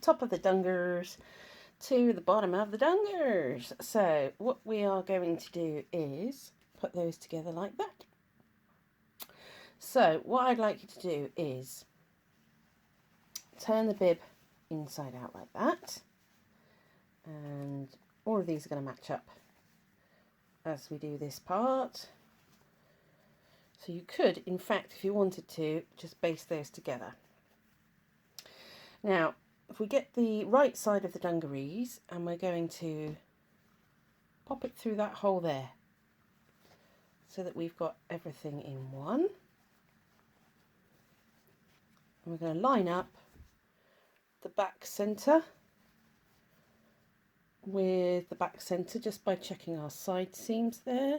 top of the dungers to the bottom of the dungers. So what we are going to do is put those together like that. So what I'd like you to do is turn the bib inside out like that, and all of these are going to match up as we do this part. So you could, in fact, if you wanted to, just baste those together. Now, if we get the right side of the dungarees, and we're going to pop it through that hole there, so that we've got everything in one. And we're going to line up the back centre with the back centre just by checking our side seams there.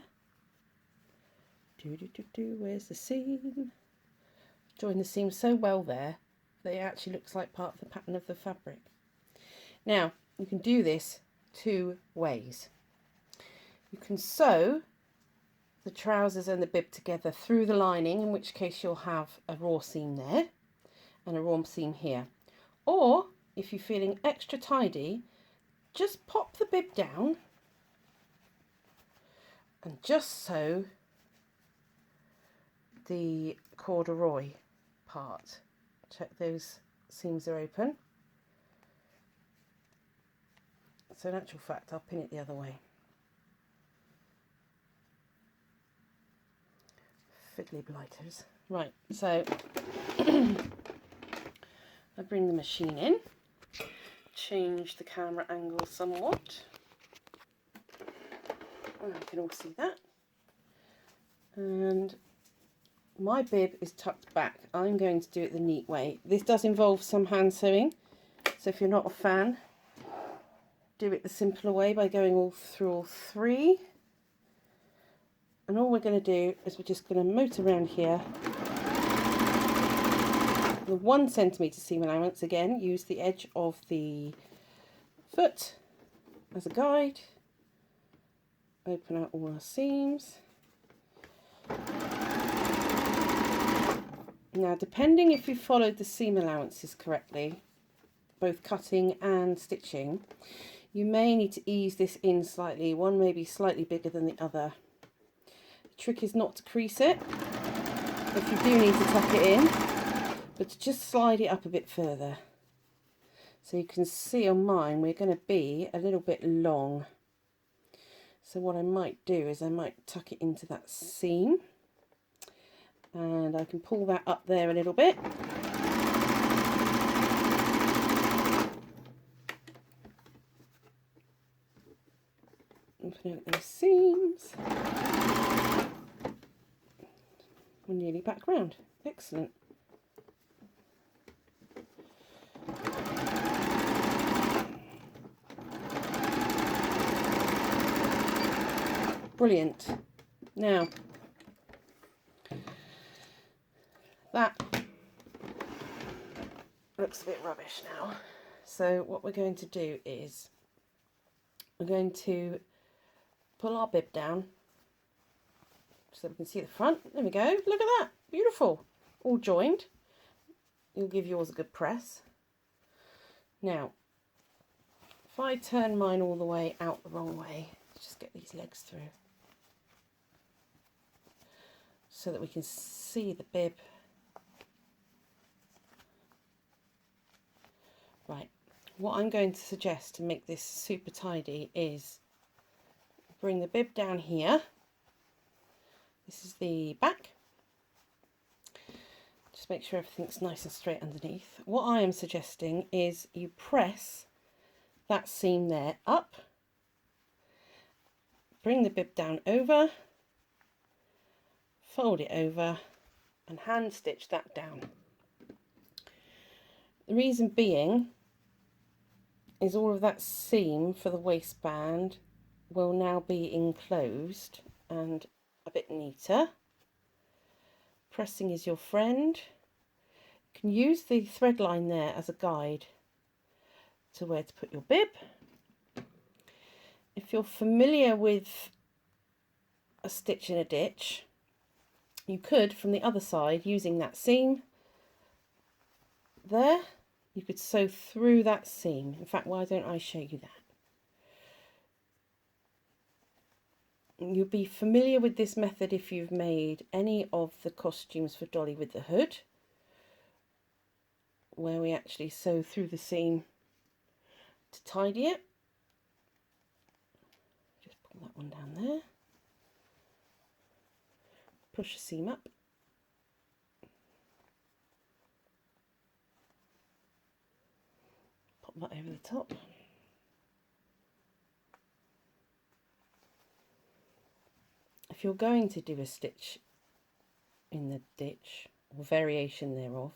Where's the seam? Join the seam so well there that it actually looks like part of the pattern of the fabric. Now, you can do this two ways. You can sew the trousers and the bib together through the lining, in which case you'll have a raw seam there and a raw seam here. Or, if you're feeling extra tidy, just pop the bib down and just sew the corduroy part. Check those seams are open. So in actual fact, I'll pin it the other way. Fiddly blighters. Right, so I bring the machine in, change the camera angle somewhat. Oh, you can all see that. And my bib is tucked back. I'm going to do it the neat way. This does involve some hand sewing, so if you're not a fan, do it the simpler way by going all through all three. And all we're going to do is we're just going to motor around here. The 1 centimetre seam allowance, again, use the edge of the foot as a guide. Open out all our seams. Now, depending if you followed the seam allowances correctly, both cutting and stitching, you may need to ease this in slightly. One may be slightly bigger than the other. The trick is not to crease it if you do need to tuck it in, but to just slide it up a bit further. So you can see on mine we're going to be a little bit long. So what I might do is I might tuck it into that seam. And I can pull that up there a little bit. Open out those seams. We're nearly back round. Excellent. Brilliant. Now, that looks a bit rubbish now. So what we're going to do is we're going to pull our bib down so we can see the front. There we go. Look at that. Beautiful. All joined. You'll give yours a good press. Now, if I turn mine all the way out the wrong way, let's just get these legs through so that we can see the bib. Right, what I'm going to suggest to make this super tidy is bring the bib down here. This is the back. Just make sure everything's nice and straight underneath. What I am suggesting is you press that seam there up, bring the bib down over, fold it over and hand stitch that down. The reason being is all of that seam for the waistband will now be enclosed and a bit neater. Pressing is your friend. You can use the thread line there as a guide to where to put your bib. If you're familiar with a stitch in a ditch, you could from the other side, using that seam there, you could sew through that seam. In fact, why don't I show you that? You'll be familiar with this method if you've made any of the costumes for Dolly with the hood, where we actually sew through the seam to tidy it. Just pull that one down there. Push the seam up. Pop that over the top. If you're going to do a stitch in the ditch or variation thereof,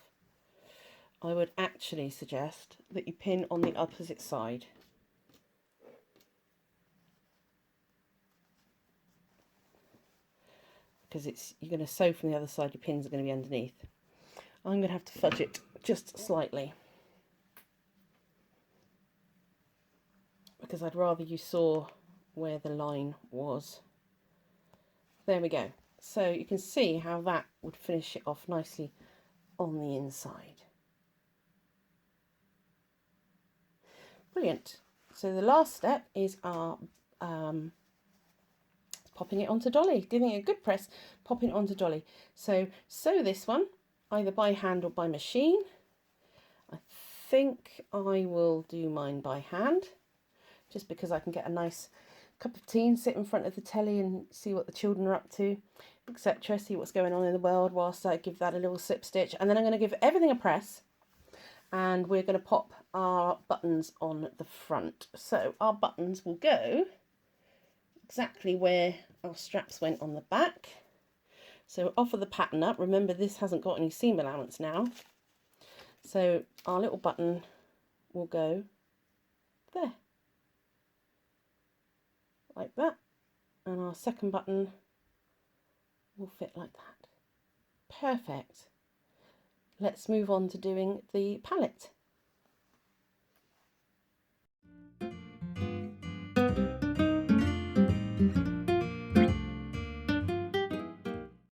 I would actually suggest that you pin on the opposite side. Because you're going to sew from the other side, your pins are going to be underneath. I'm going to have to fudge it just slightly, because I'd rather you saw where the line was. There we go. So you can see how that would finish it off nicely on the inside. Brilliant. So the last step is our popping it onto Dolly, giving it a good press, popping it onto Dolly. So sew this one either by hand or by machine. I think I will do mine by hand, just because I can get a nice cup of tea and sit in front of the telly and see what the children are up to, etc. See what's going on in the world whilst I give that a little slip stitch. And then I'm going to give everything a press, and we're going to pop our buttons on the front. So our buttons will go exactly where our straps went on the back. So offer the pattern up. Remember, this hasn't got any seam allowance now. So our little button will go there, like that. And our second button will fit like that. Perfect. Let's move on to doing the palette.